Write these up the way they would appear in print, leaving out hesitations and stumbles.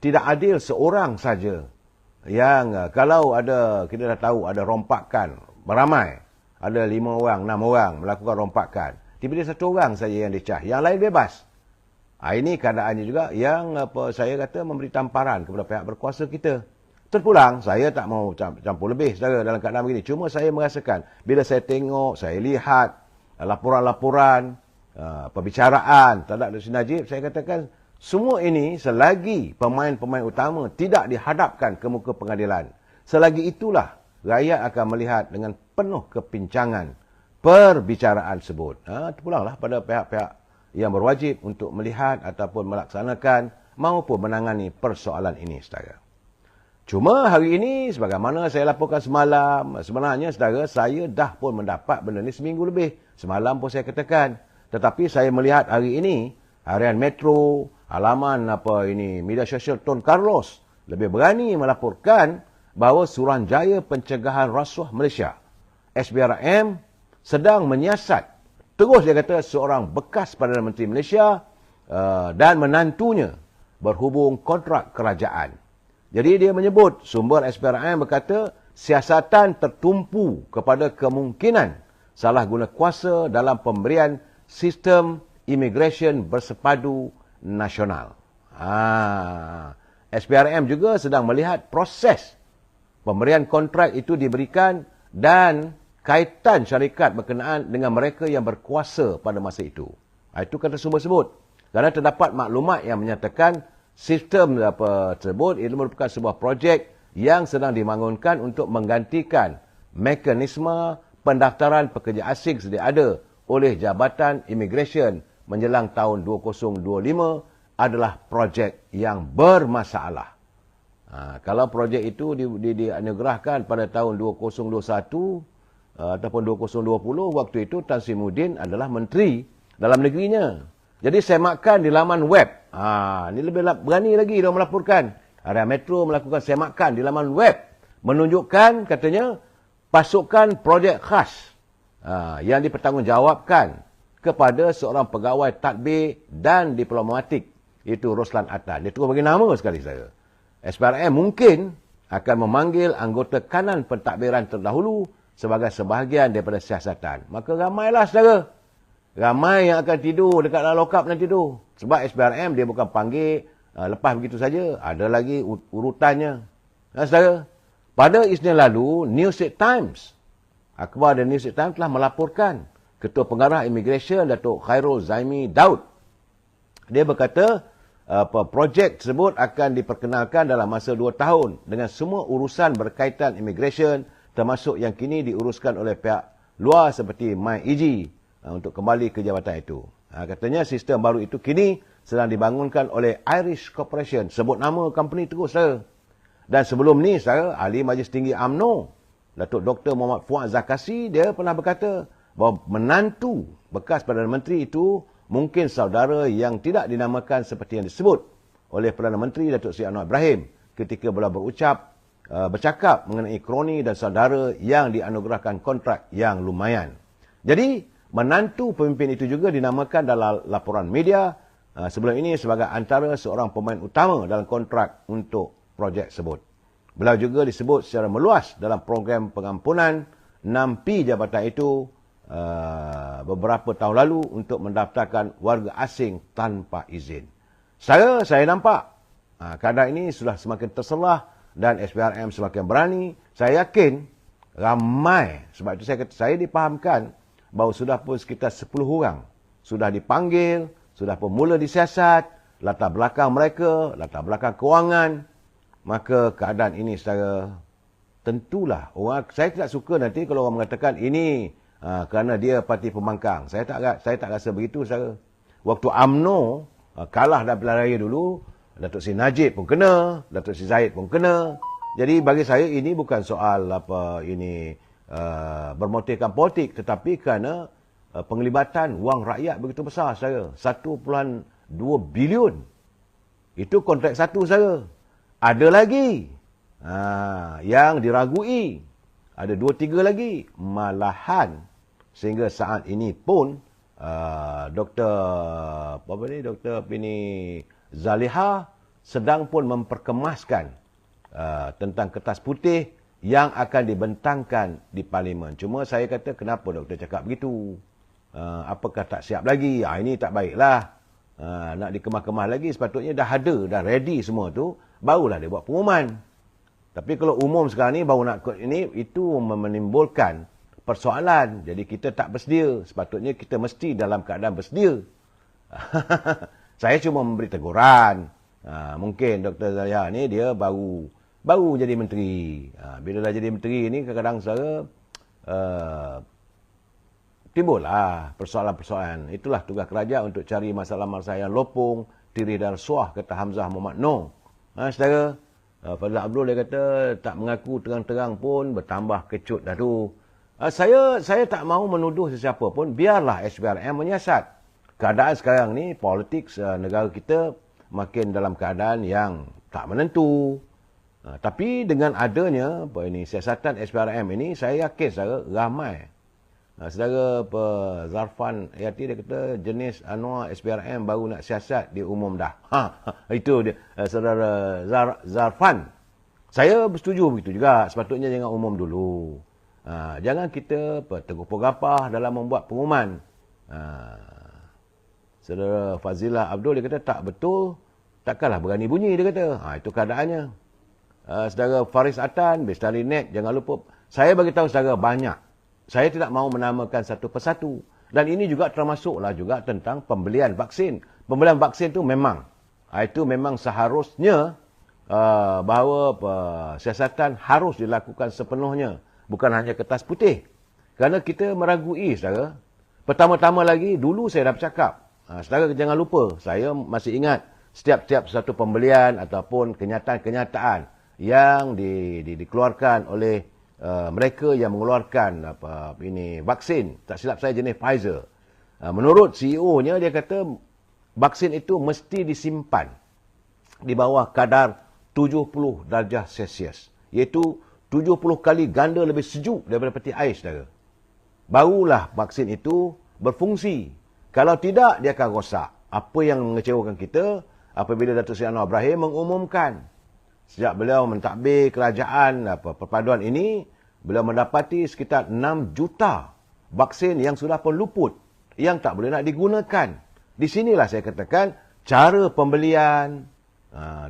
tidak adil seorang saja yang kalau ada, kita dah tahu ada rompakan beramai, ada 5 orang, 6 orang melakukan rompakan, tiba-tiba 1 orang saja yang dicah, yang lain bebas. Ini keadaannya juga yang saya kata memberi tamparan kepada pihak berkuasa kita. Terpulang, saya tak mau campur lebih saudara dalam keadaan begini. Cuma saya merasakan, bila saya tengok, saya lihat laporan-laporan, perbicaraan terhadap Dr. Najib, saya katakan semua ini selagi pemain-pemain utama tidak dihadapkan ke muka pengadilan, selagi itulah rakyat akan melihat dengan penuh kepincangan perbicaraan tersebut. Terpulanglah pada pihak-pihak yang berwajib untuk melihat ataupun melaksanakan maupun menangani persoalan ini, saudara. Cuma hari ini, sebagaimana saya laporkan semalam, sebenarnya, saudara, saya dah pun mendapat benda ni seminggu lebih. Semalam pun saya katakan. Tetapi saya melihat hari ini, harian Metro, halaman media sosial Tun Carlos lebih berani melaporkan bahawa Suruhanjaya Pencegahan Rasuah Malaysia, SPRM, sedang menyiasat. Terus dia kata seorang bekas Perdana Menteri Malaysia dan menantunya berhubung kontrak kerajaan. Jadi dia menyebut, sumber SPRM berkata, siasatan tertumpu kepada kemungkinan salah guna kuasa dalam pemberian sistem imigresen bersepadu nasional. SPRM juga sedang melihat proses pemberian kontrak itu diberikan dan kaitan syarikat berkenaan dengan mereka yang berkuasa pada masa itu. Itu kata sumber sebut. Kerana terdapat maklumat yang menyatakan sistem tersebut itu merupakan sebuah projek yang sedang dibangunkan untuk menggantikan mekanisme pendaftaran pekerja asing sedia ada oleh Jabatan Imigresen menjelang tahun 2025 adalah projek yang bermasalah. Kalau projek itu dianugerahkan pada tahun 2021 ataupun 2020, waktu itu Tan Sri Muhyiddin adalah Menteri Dalam Negerinya. Jadi semakan di laman web. Ini lebih berani lagi dia melaporkan. Area Metro melakukan semakan di laman web. Menunjukkan katanya pasukan projek khas yang dipertanggungjawabkan kepada seorang pegawai tadbir dan diplomatik. Itu Roslan Attan. Dia terus bagi nama sekali saya. SPRM mungkin akan memanggil anggota kanan pentadbiran terdahulu sebagai sebahagian daripada siasatan. Maka ramailah saudara. Ramai yang akan tidur dekat dalam lokap nanti tu. Sebab SPRM dia bukan panggil lepas begitu saja. Ada lagi urutannya. Saudara, pada Isnin lalu, New Straits Times, akhbar dan New Straits Times telah melaporkan Ketua Pengarah Imigresen Datuk Khairul Zaimi Daud. Dia berkata, projek tersebut akan diperkenalkan dalam masa 2 tahun dengan semua urusan berkaitan imigresen termasuk yang kini diuruskan oleh pihak luar seperti MyEG untuk kembali ke jabatan itu. Katanya sistem baru itu kini sedang dibangunkan oleh Irish Corporation. Sebut nama company terus saudara. Dan sebelum ni saudara, Ahli Majlis Tinggi UMNO, Datuk Dr. Muhammad Fuad Zakasi, dia pernah berkata bahawa menantu bekas Perdana Menteri itu mungkin saudara yang tidak dinamakan seperti yang disebut oleh Perdana Menteri Datuk Seri Anwar Ibrahim ketika beliau bercakap mengenai kroni dan saudara yang dianugerahkan kontrak yang lumayan. Jadi, menantu pemimpin itu juga dinamakan dalam laporan media sebelum ini sebagai antara seorang pemain utama dalam kontrak untuk projek tersebut. Beliau juga disebut secara meluas dalam program pengampunan 6P jabatan itu beberapa tahun lalu untuk mendaftarkan warga asing tanpa izin. Saya nampak keadaan ini sudah semakin terselah dan SPRM semakin berani. Saya yakin ramai. Sebab itu saya kata, saya dipahamkan bahawa sudah pun sekitar 10 orang sudah dipanggil, sudah pun mula disiasat, latar belakang mereka, latar belakang kewangan. Maka keadaan ini secara tentulah orang, saya tidak suka nanti kalau orang mengatakan ini kerana dia parti pembangkang. Saya tak rasa begitu saudara. Waktu UMNO kalah dalam pilihan raya dulu, Datuk Seri Najib pun kena, Datuk Seri Zahid pun kena. Jadi bagi saya ini bukan soal bermotifkan politik, tetapi kerana penglibatan wang rakyat begitu besar saudara. 1.2 bilion. Itu kontrak satu saudara. Ada lagi yang diragui. Ada 2-3 lagi. Malahan sehingga saat ini pun Dr. Zaliha sedang pun memperkemaskan tentang kertas putih yang akan dibentangkan di Parlimen. Cuma saya kata, kenapa doktor cakap begitu? Apakah tak siap lagi? Ini tak baiklah. Nak dikemah-kemah lagi, sepatutnya dah ada, dah ready semua tu, barulah dia buat pengumuman. Tapi kalau umum sekarang ni, baru nak ini, itu menimbulkan persoalan. Jadi kita tak bersedia. Sepatutnya kita mesti dalam keadaan bersedia. Saya cuma memberi teguran. Mungkin Dr. Zahia ni dia baru jadi menteri. Bila dah jadi menteri ni, kadang-kadang saya timbullah persoalan-persoalan. Itulah tugas kerajaan untuk cari masalah-masalah yang lopong, tirih dan suah, kata Hamzah Muhammad Noor. Saudara, Fadil Abdul dia kata tak mengaku terang-terang pun bertambah kecut dah tu. Saya tak mahu menuduh sesiapa pun, biarlah SPRM menyiasat. Keadaan sekarang ni, politik negara kita makin dalam keadaan yang tak menentu. Tapi dengan adanya siasatan SPRM ini, saya yakin saudara ramai. Saudara Zarfan Yati dia kata jenis Anwar SPRM baru nak siasat dia umum dah. Itu dia saudara Zarfan. Saya bersetuju begitu juga. Sepatutnya jangan umum dulu. Jangan kita tergopah-gapah dalam membuat pengumuman. Saudara Fazilah Abdul dia kata tak betul, takkanlah berani bunyi dia kata. Itu keadaannya. Saudara Faris Atan, Bestari Net, jangan lupa. Saya bagi tahu saudara banyak. Saya tidak mahu menamakan satu persatu. Dan ini juga termasuklah juga tentang pembelian vaksin. Pembelian vaksin itu memang seharusnya bahawa siasatan harus dilakukan sepenuhnya. Bukan hanya kertas putih. Kerana kita meragui, saudara. Pertama-tama lagi, dulu saya dah bercakap. Saudara jangan lupa, saya masih ingat setiap satu pembelian ataupun kenyataan-kenyataan yang dikeluarkan oleh mereka yang mengeluarkan vaksin, tak silap saya jenis Pfizer. Menurut CEO-nya, dia kata vaksin itu mesti disimpan di bawah kadar 70 darjah Celsius. Iaitu 70 kali ganda lebih sejuk daripada peti ais, saudara. Barulah vaksin itu berfungsi. Kalau tidak, dia akan rosak. Apa yang mengecewakan kita apabila Datuk Seri Anwar Ibrahim mengumumkan sejak beliau mentadbir kerajaan perpaduan ini, beliau mendapati sekitar 6 juta vaksin yang sudah pun luput, yang tak boleh nak digunakan. Di sinilah saya katakan, cara pembelian,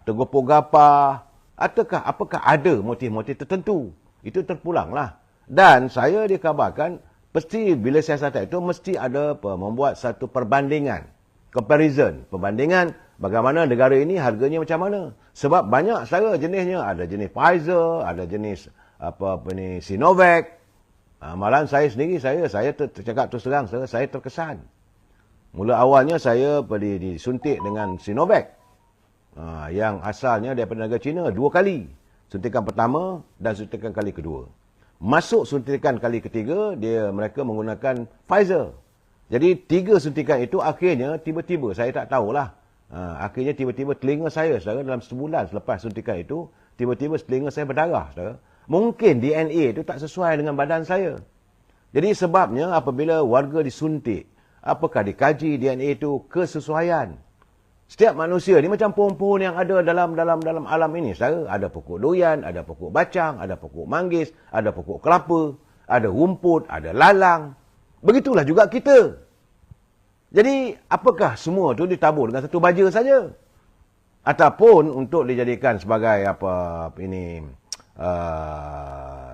tergopah-gapah, apakah ada motif-motif tertentu. Itu terpulanglah. Dan saya dikabarkan, pasti bila siasatan itu, mesti ada membuat satu perbandingan. Comparison. Perbandingan bagaimana negara ini harganya macam mana. Sebab banyak saudara jenisnya. Ada jenis Pfizer, ada jenis Sinovac. Malahan saya sendiri, saya tercakap terus terang, saya terkesan. Mula awalnya saya disuntik dengan Sinovac. Yang asalnya daripada negara China 2 kali. Suntikan pertama dan suntikan kali kedua. Masuk suntikan kali ketiga, mereka menggunakan Pfizer. Jadi 3 suntikan itu akhirnya tiba-tiba, saya tak tahulah. Akhirnya tiba-tiba telinga saya, saudara, dalam sebulan selepas suntikan itu, tiba-tiba telinga saya berdarah, saudara. Mungkin DNA itu tak sesuai dengan badan saya. Jadi sebabnya apabila warga disuntik, apakah dikaji DNA itu kesesuaian. Setiap manusia ni macam pohon-pohon yang ada dalam alam ini, saudara. Ada pokok durian, ada pokok bacang, ada pokok manggis, ada pokok kelapa, ada rumput, ada lalang. Begitulah juga kita. Jadi apakah semua tu ditabur dengan satu baja saja? Ataupun untuk dijadikan sebagai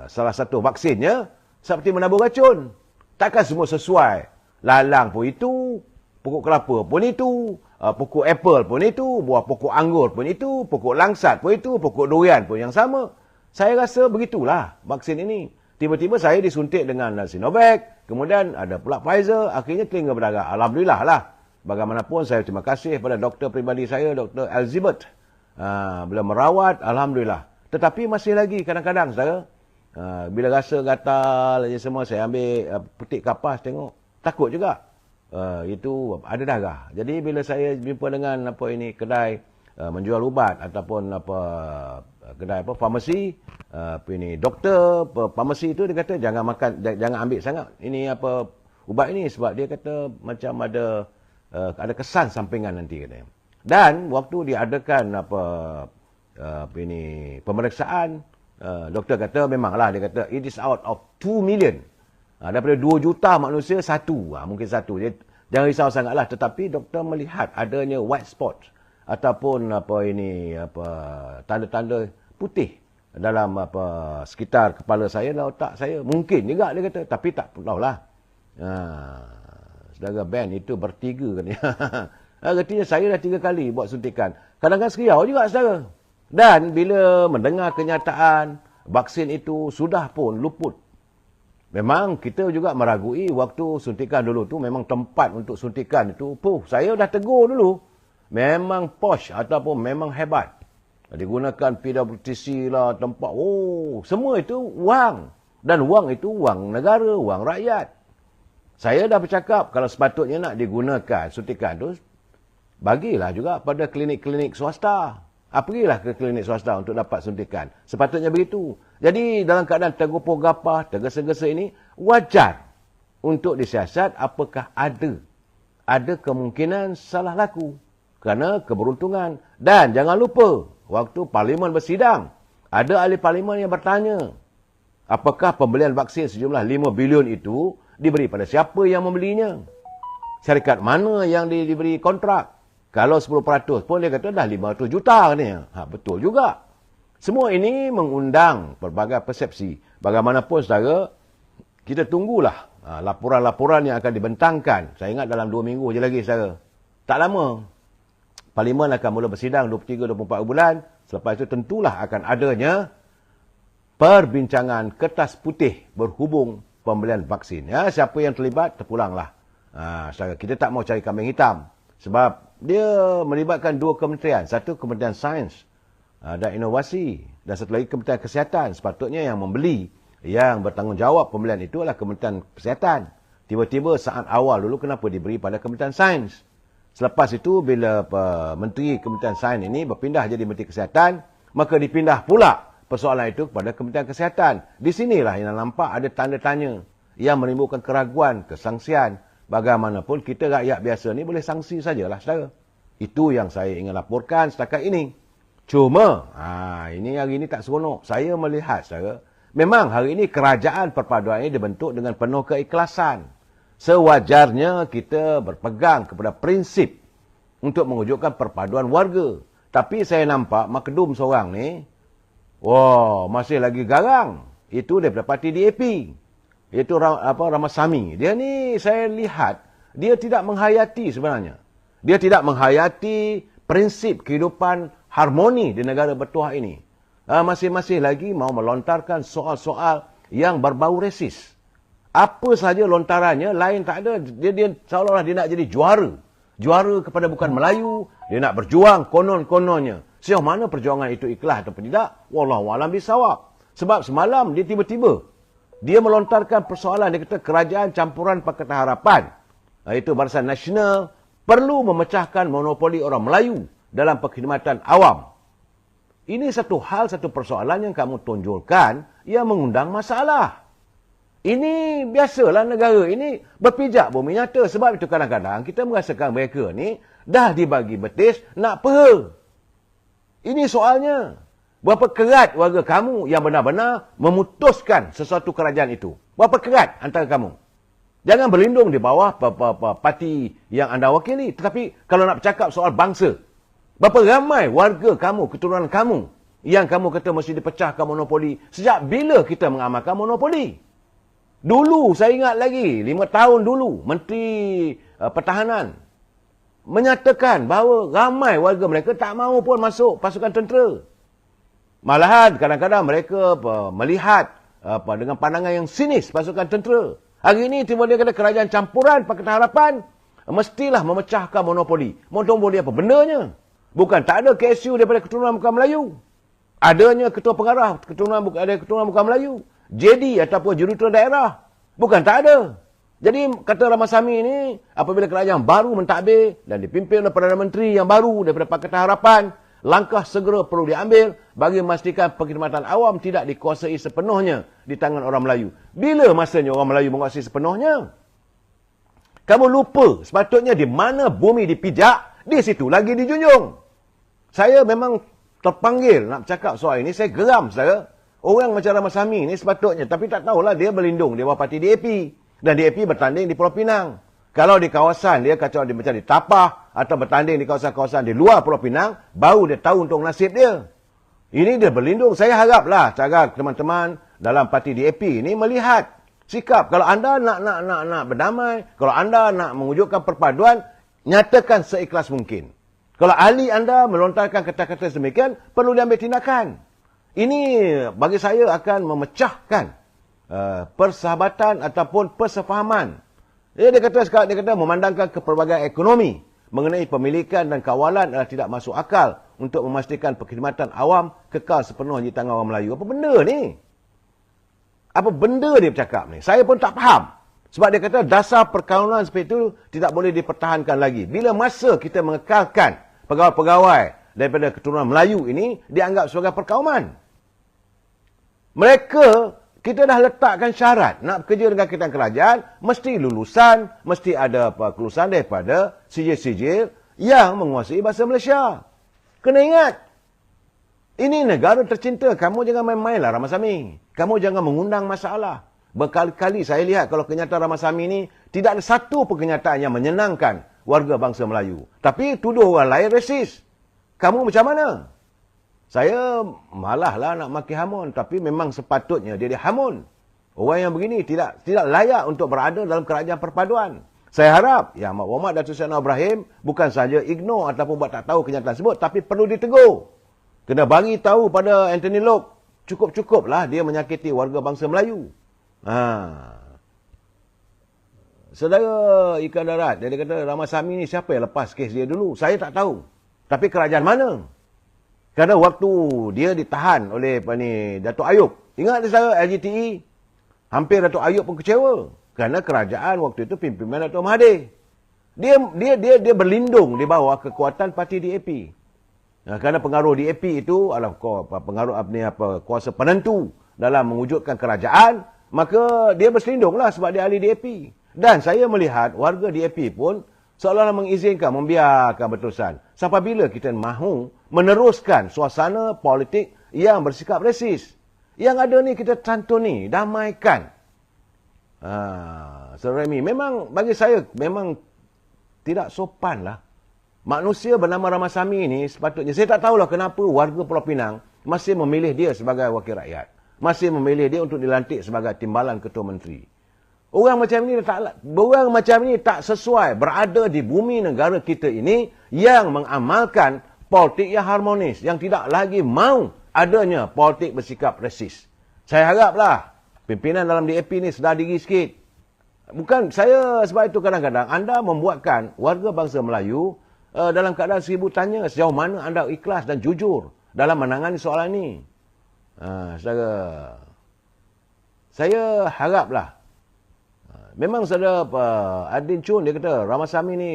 salah satu vaksinnya seperti menabur racun. Takkan semua sesuai. Lalang pun itu, pokok kelapa pun itu, pokok apple pun itu, buah pokok anggur pun itu, pokok langsat pun itu, pokok durian pun yang sama. Saya rasa begitulah vaksin ini. Tiba-tiba saya disuntik dengan Sinovac, kemudian ada pula Pfizer, akhirnya telinga berdarah. Alhamdulillah lah. Bagaimanapun saya terima kasih kepada doktor peribadi saya, Dr. Elizabeth. Beliau merawat, Alhamdulillah. Tetapi masih lagi kadang-kadang, saudara, bila rasa gatal aja semua, saya ambil petik kapas tengok, takut juga. Itu ada darah. Jadi bila saya jumpa dengan kedai menjual ubat ataupun kedai farmasi, doktor farmasi itu dia kata jangan ambil sangat ini ubat ini sebab dia kata macam ada kesan sampingan nanti katanya. Dan waktu diadakan pemeriksaan, doktor kata memanglah, dia kata it is out of 2 million. Daripada 2 juta manusia, satu. Mungkin satu. Jangan risau sangatlah. Tetapi doktor melihat adanya white spot ataupun tanda-tanda putih dalam sekitar kepala saya dan otak saya. Mungkin juga dia kata. Tapi tak tahulah. Saudara Ben itu bertiga kan. Artinya saya dah 3 kali buat suntikan. Kadang-kadang seriau juga saudara. Dan bila mendengar kenyataan vaksin itu sudah pun luput. Memang kita juga meragui waktu suntikan dulu tu memang tempat untuk suntikan itu. Saya dah tegur dulu. Memang posh ataupun memang hebat. Digunakan PWTC lah, tempat. Semua itu wang. Dan wang itu wang negara, wang rakyat. Saya dah bercakap kalau sepatutnya nak digunakan suntikan tu, bagilah juga pada klinik-klinik swasta. Pergilah ke klinik swasta untuk dapat suntikan. Sepatutnya begitu. Jadi dalam keadaan tergopoh gapah, tergesa-gesa ini, wajar untuk disiasat apakah ada kemungkinan salah laku. Kerana keberuntungan. Dan jangan lupa, waktu Parlimen bersidang, ada ahli Parlimen yang bertanya, apakah pembelian vaksin sejumlah 5 bilion itu diberi pada siapa yang membelinya? Syarikat mana yang diberi kontrak? Kalau 10% pun dia kata dah 500 juta ni. Betul juga. Semua ini mengundang pelbagai persepsi. Bagaimanapun saudara, kita tunggulah laporan-laporan yang akan dibentangkan. Saya ingat dalam 2 minggu je lagi saudara. Tak lama. Parlimen akan mula bersidang 23-24 bulan. Selepas itu tentulah akan adanya perbincangan kertas putih berhubung pembelian vaksin. Siapa yang terlibat, terpulanglah. Saudara, kita tak mau cari kambing hitam. Sebab dia melibatkan 2 kementerian. Satu Kementerian Sains dan Inovasi. Dan satu lagi Kementerian Kesihatan. Sepatutnya yang membeli, yang bertanggungjawab pembelian itu adalah Kementerian Kesihatan. Tiba-tiba saat awal dulu kenapa diberi pada Kementerian Sains? Selepas itu bila Menteri Kementerian Sains ini berpindah jadi Menteri Kesihatan, maka dipindah pula persoalan itu kepada Kementerian Kesihatan. Di sinilah yang nampak ada tanda tanya yang menimbulkan keraguan, kesangsian. Bagaimanapun kita rakyat biasa ni boleh sanksi sajalah saudara. Itu yang saya ingin laporkan setakat ini. Cuma, ini hari ini tak seronok. Saya melihat saudara, memang hari ini kerajaan perpaduan ini dibentuk dengan penuh keikhlasan. Sewajarnya kita berpegang kepada prinsip untuk mewujudkan perpaduan warga. Tapi saya nampak makedum seorang ni, masih lagi garang. Itu daripada parti DAP. Iaitu Ramasamy. Dia ni saya lihat, dia tidak menghayati sebenarnya. Dia tidak menghayati prinsip kehidupan harmoni di negara bertuah ini. Masing-masing lagi mau melontarkan soal-soal yang berbau resis. Apa sahaja lontarannya, lain tak ada. Dia seolah-olah dia nak jadi juara. Juara kepada bukan Melayu. Dia nak berjuang konon-kononnya. Sejauh mana perjuangan itu ikhlas atau tidak, wallahualam bisawab. Sebab semalam dia tiba-tiba dia melontarkan persoalan, dia kata kerajaan campuran Pakatan Harapan, iaitu Barisan Nasional, perlu memecahkan monopoli orang Melayu dalam perkhidmatan awam. Ini satu hal, satu persoalan yang kamu tonjolkan yang mengundang masalah. Ini biasalah negara ini berpijak bumi nyata. Sebab itu kadang-kadang kita merasakan mereka ni dah dibagi betis nak peha. Ini soalnya. Berapa kerat warga kamu yang benar-benar memutuskan sesuatu kerajaan itu? Berapa kerat antara kamu? Jangan berlindung di bawah parti yang anda wakili. Tetapi kalau nak bercakap soal bangsa, berapa ramai warga kamu, keturunan kamu, yang kamu kata mesti dipecahkan monopoli? Sejak bila kita mengamalkan monopoli? Dulu, saya ingat lagi, 5 tahun dulu, Menteri Pertahanan menyatakan bahawa ramai warga mereka tak mahu pun masuk pasukan tentera. Malahan kadang-kadang mereka melihat dengan pandangan yang sinis pasukan tentera. Hari ini tiba dia kata kerajaan campuran Pakatan Harapan mestilah memecahkan monopoli. Monopoli apa bendanya? Bukan tak ada KSU daripada keturunan bukan Melayu. Adanya ketua pengarah keturunan bukan Melayu. JD ataupun jurutera daerah. Bukan tak ada. Jadi kata Ramasamy ini, apabila kerajaan baru mentadbir dan dipimpin oleh Perdana Menteri yang baru daripada Pakatan Harapan, langkah segera perlu diambil bagi memastikan perkhidmatan awam tidak dikuasai sepenuhnya di tangan orang Melayu. Bila masanya orang Melayu menguasai sepenuhnya? Kamu lupa sepatutnya di mana bumi dipijak, di situ lagi dijunjung. Saya memang terpanggil nak cakap soal ini, saya geram saudara. Orang macam Ramasamy ni sepatutnya, tapi tak tahulah dia berlindung di bawah parti DAP. Dan DAP bertanding di Pulau Pinang. Kalau di kawasan dia kacau dia macam di Tapah atau bertanding di kawasan-kawasan di luar Pulau Pinang, baru dia tahu untuk nasib dia. Ini dia berlindung. Saya haraplah cara teman-teman dalam parti DAP ini melihat sikap. Kalau anda nak berdamai, kalau anda nak mewujudkan perpaduan, nyatakan seikhlas mungkin. Kalau ahli anda melontarkan kata-kata sedemikian, perlu diambil tindakan. Ini bagi saya akan memecahkan persahabatan ataupun persefahaman. Dia kata memandangkan kepelbagaian ekonomi mengenai pemilikan dan kawalan adalah tidak masuk akal untuk memastikan perkhidmatan awam kekal sepenuhnya di tangan orang Melayu. Apa benda ni? Apa benda dia bercakap ni? Saya pun tak faham. Sebab dia kata dasar perkauman seperti itu tidak boleh dipertahankan lagi. Bila masa kita mengekalkan pegawai-pegawai daripada keturunan Melayu ini dianggap sebagai perkauman. Mereka, kita dah letakkan syarat nak bekerja dengan kita kerajaan, mesti lulusan, mesti ada kelulusan daripada sijil-sijil yang menguasai bahasa Malaysia. Kena ingat, ini negara tercinta. Kamu jangan main-mainlah Ramasamy. Kamu jangan mengundang masalah. Berkali-kali saya lihat kalau kenyataan Ramasamy ini, tidak ada satu pun kenyataan yang menyenangkan warga bangsa Melayu. Tapi tuduh orang lain resis. Kamu macam mana? Saya malahlah nak maki hamun. Tapi memang sepatutnya dia hamun. Orang yang begini tidak layak untuk berada dalam kerajaan perpaduan. Saya harap Yang Amat Berhormat Datuk Seri Anwar Ibrahim bukan saja ignore ataupun buat tak tahu kenyataan tersebut. Tapi perlu ditegur. Kena bagi tahu pada Anthony Loke. Cukup-cukuplah dia menyakiti warga bangsa Melayu. Saudara Ikan Darat, dia kata Ramasamy ni siapa yang lepas kes dia dulu? Saya tak tahu. Tapi kerajaan mana? Kerana waktu dia ditahan oleh Datuk Ayub. Ingat saya LGTE? Hampir Datuk Ayub pun kecewa. Kerana kerajaan waktu itu pimpinan Datuk Mahathir. Dia berlindung di bawah kekuatan parti DAP. Kerana pengaruh DAP itu adalah pengaruh kuasa penentu dalam mewujudkan kerajaan, maka dia berselindunglah sebab dia ahli DAP. Dan saya melihat warga DAP pun seolah-olah mengizinkan, membiarkan berterusan. Sampai bila kita mahu meneruskan suasana politik yang bersikap resis? Yang ada ni kita santuni, damaikan. Saudara Remy, memang bagi saya memang tidak sopan lah. Manusia bernama Ramasamy ini sepatutnya, saya tak tahulah kenapa warga Pulau Pinang masih memilih dia sebagai wakil rakyat. Masih memilih dia untuk dilantik sebagai timbalan ketua menteri. Orang macam ini tak sesuai berada di bumi negara kita ini yang mengamalkan politik yang harmonis, yang tidak lagi mahu adanya politik bersikap resis. Saya haraplah pimpinan dalam DAP ni sedar diri sikit. Bukan saya, sebab itu kadang-kadang anda membuatkan warga bangsa Melayu dalam keadaan seribu tanya sejauh mana anda ikhlas dan jujur dalam menangani soalan ini. Saya haraplah. Memang saudara Adin Chun dia kata Ramasamy ni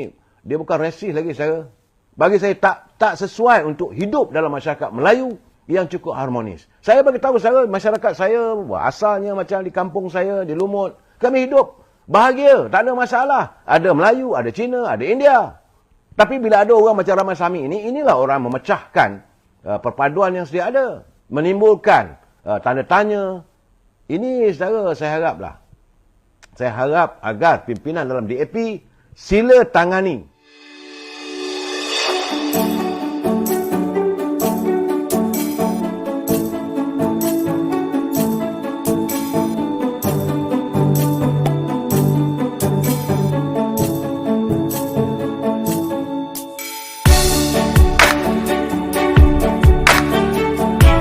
dia bukan resis lagi saya. Bagi saya tak sesuai untuk hidup dalam masyarakat Melayu yang cukup harmonis. Saya bagi tahu saya masyarakat saya asalnya macam di kampung saya di Lumut, kami hidup bahagia, tak ada masalah. Ada Melayu, ada Cina, ada India. Tapi bila ada orang macam Ramasamy ini, inilah orang memecahkan perpaduan yang sedia ada, menimbulkan tanda tanya. Ini saya haraplah. Saya harap agar pimpinan dalam DAP sila tangani